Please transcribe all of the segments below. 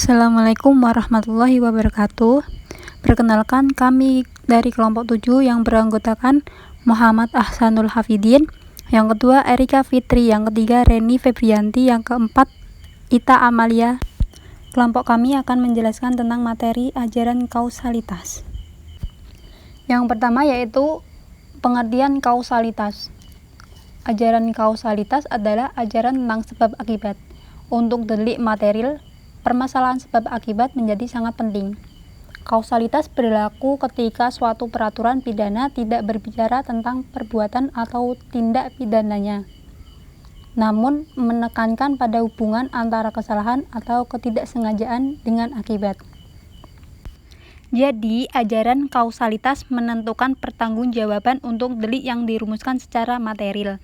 Assalamualaikum warahmatullahi wabarakatuh. Perkenalkan, kami dari kelompok 7 yang beranggotakan Muhammad Ahsanul Hafidin, yang kedua Erika Fitri, yang ketiga Reni Febrianti, yang keempat Ita Amalia. Kelompok kami akan menjelaskan tentang materi ajaran kausalitas. Yang pertama yaitu pengertian kausalitas. Ajaran kausalitas adalah ajaran tentang sebab akibat. Untuk delik material, permasalahan sebab akibat menjadi sangat penting. Kausalitas berlaku ketika suatu peraturan pidana tidak berbicara tentang perbuatan atau tindak pidananya, namun menekankan pada hubungan antara kesalahan atau ketidaksengajaan dengan akibat. Jadi, ajaran kausalitas menentukan pertanggungjawaban untuk delik yang dirumuskan secara material,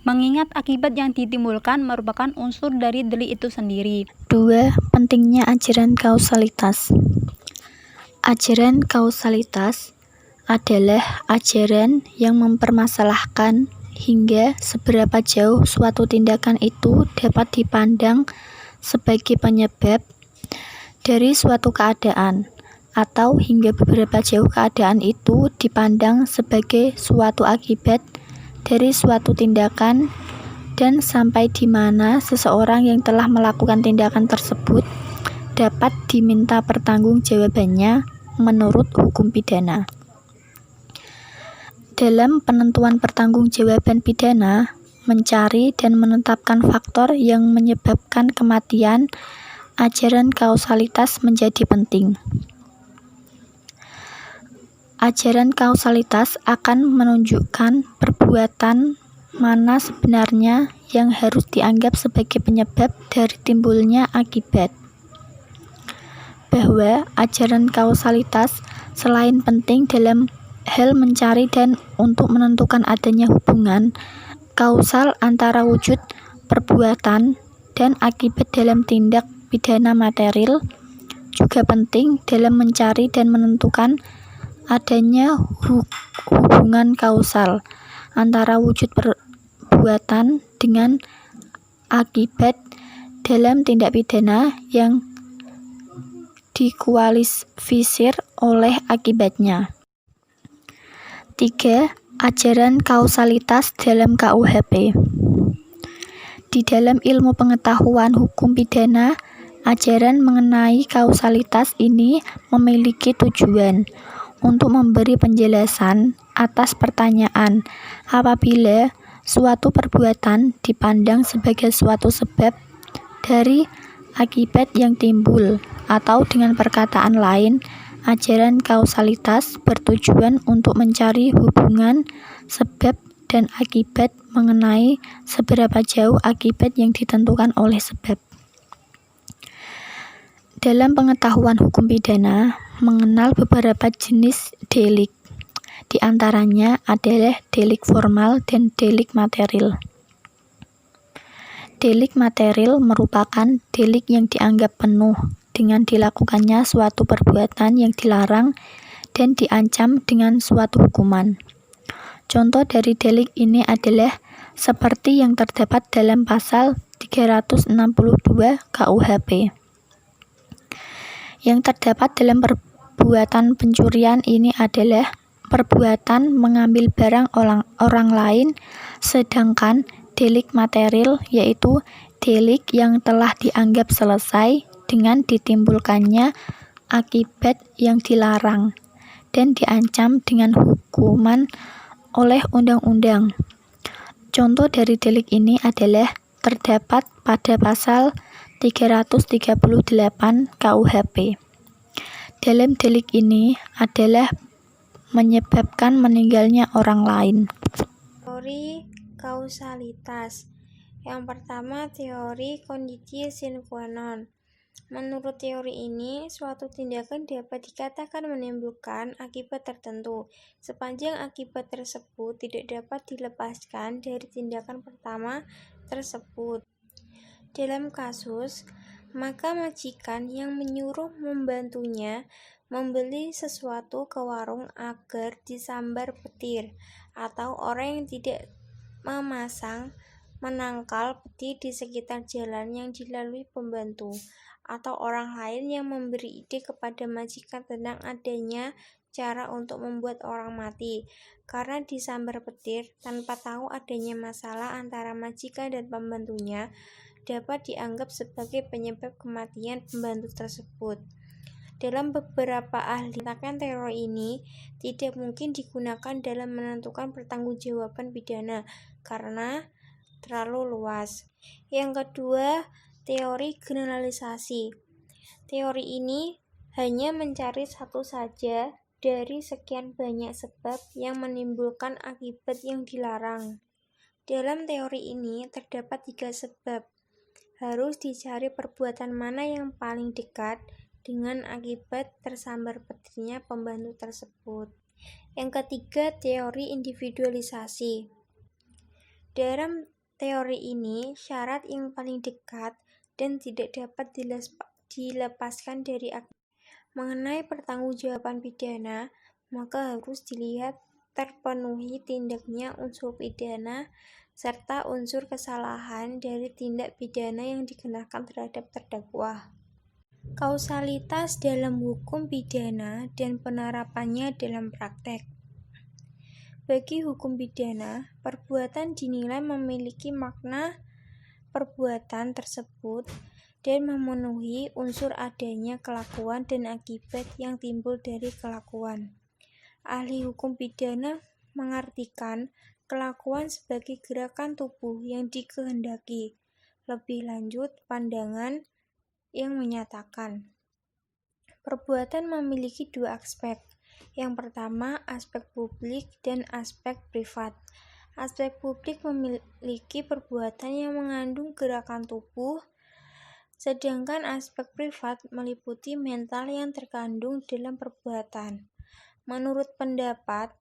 mengingat akibat yang ditimbulkan merupakan unsur dari delik itu sendiri. 2. Pentingnya ajaran kausalitas. Ajaran kausalitas adalah ajaran yang mempermasalahkan hingga seberapa jauh suatu tindakan itu dapat dipandang sebagai penyebab dari suatu keadaan, atau hingga beberapa jauh keadaan itu dipandang sebagai suatu akibat dari suatu tindakan, dan sampai di mana seseorang yang telah melakukan tindakan tersebut dapat diminta pertanggungjawabannya menurut hukum pidana. Dalam penentuan pertanggungjawaban pidana, mencari dan menetapkan faktor yang menyebabkan kematian, ajaran kausalitas menjadi penting. Ajaran kausalitas akan menunjukkan perbuatan mana sebenarnya yang harus dianggap sebagai penyebab dari timbulnya akibat. Bahwa ajaran kausalitas selain penting dalam hal mencari dan untuk menentukan adanya hubungan kausal antara wujud perbuatan dan akibat dalam tindak pidana material, juga penting dalam mencari dan menentukan adanya hubungan kausal antara wujud perbuatan dengan akibat dalam tindak pidana yang dikualifisir oleh akibatnya. 3. Ajaran kausalitas dalam KUHP. Di dalam ilmu pengetahuan hukum pidana, ajaran mengenai kausalitas ini memiliki tujuan untuk memberi penjelasan atas pertanyaan apabila suatu perbuatan dipandang sebagai suatu sebab dari akibat yang timbul, atau dengan perkataan lain, ajaran kausalitas bertujuan untuk mencari hubungan sebab dan akibat mengenai seberapa jauh akibat yang ditentukan oleh sebab. Dalam pengetahuan hukum pidana, mengenal beberapa jenis delik. Di antaranya adalah delik formal dan delik material. Delik material merupakan delik yang dianggap penuh dengan dilakukannya suatu perbuatan yang dilarang dan diancam dengan suatu hukuman. Contoh dari delik ini adalah seperti yang terdapat dalam pasal 362 KUHP. Yang terdapat dalam perbuatan pencurian ini adalah perbuatan mengambil barang orang lain, sedangkan delik material yaitu delik yang telah dianggap selesai dengan ditimbulkannya akibat yang dilarang dan diancam dengan hukuman oleh undang-undang. Contoh dari delik ini adalah terdapat pada pasal 338 KUHP. Dalam delik ini adalah menyebabkan meninggalnya orang lain. Teori kausalitas. Yang pertama, teori conditio sine qua non. Menurut teori ini, suatu tindakan dapat dikatakan menimbulkan akibat tertentu, sepanjang akibat tersebut tidak dapat dilepaskan dari tindakan pertama tersebut. Dalam kasus, maka majikan yang menyuruh membantunya membeli sesuatu ke warung agar disambar petir, atau orang yang tidak memasang menangkal peti di sekitar jalan yang dilalui pembantu, atau orang lain yang memberi ide kepada majikan tentang adanya cara untuk membuat orang mati. Karena disambar petir tanpa tahu adanya masalah antara majikan dan pembantunya, dapat dianggap sebagai penyebab kematian pembantu tersebut. Dalam beberapa ahli mengatakan teori ini tidak mungkin digunakan dalam menentukan pertanggungjawaban pidana karena terlalu luas. Yang kedua, teori generalisasi. Teori ini hanya mencari satu saja dari sekian banyak sebab yang menimbulkan akibat yang dilarang. Dalam teori ini terdapat 3 sebab. Harus dicari perbuatan mana yang paling dekat dengan akibat tersambar petirnya pembantu tersebut. Yang ketiga, teori individualisasi. Dalam teori ini, syarat yang paling dekat dan tidak dapat dilepaskan dari mengenai pertanggungjawaban pidana, maka harus dilihat terpenuhi tindaknya unsur pidana serta unsur kesalahan dari tindak pidana yang dikenakan terhadap terdakwa. Kausalitas dalam hukum pidana dan penerapannya dalam praktek. Bagi hukum pidana, perbuatan dinilai memiliki makna perbuatan tersebut dan memenuhi unsur adanya kelakuan dan akibat yang timbul dari kelakuan. Ahli hukum pidana mengartikan kelakuan sebagai gerakan tubuh yang dikehendaki. Lebih lanjut, pandangan yang menyatakan perbuatan memiliki 2 aspek. Yang pertama, aspek publik dan aspek privat. Aspek publik memiliki perbuatan yang mengandung gerakan tubuh, sedangkan aspek privat meliputi mental yang terkandung dalam perbuatan. Menurut pendapat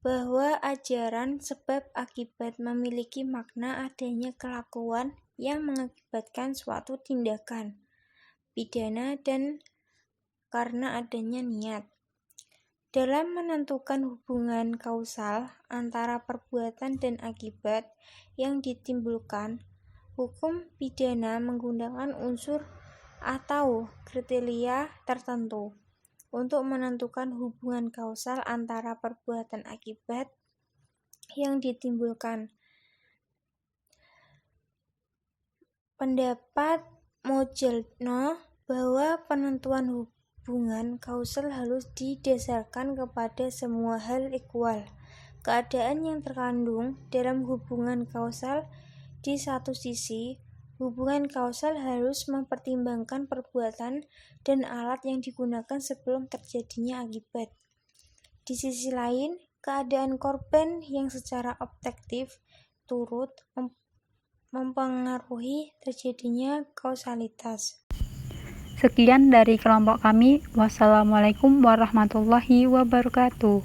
bahwa ajaran sebab akibat memiliki makna adanya kelakuan yang mengakibatkan suatu tindakan pidana dan karena adanya niat. Dalam menentukan hubungan kausal antara perbuatan dan akibat yang ditimbulkan, hukum pidana menggunakan unsur atau kriteria tertentu untuk menentukan hubungan kausal antara perbuatan akibat yang ditimbulkan. Pendapat Mojelno bahwa penentuan hubungan kausal harus didasarkan kepada semua hal equal. Keadaan yang terkandung dalam hubungan kausal di satu sisi, hubungan kausal harus mempertimbangkan perbuatan dan alat yang digunakan sebelum terjadinya akibat. Di sisi lain, keadaan korban yang secara objektif turut mempengaruhi terjadinya kausalitas. Sekian dari kelompok kami. Wassalamualaikum warahmatullahi wabarakatuh.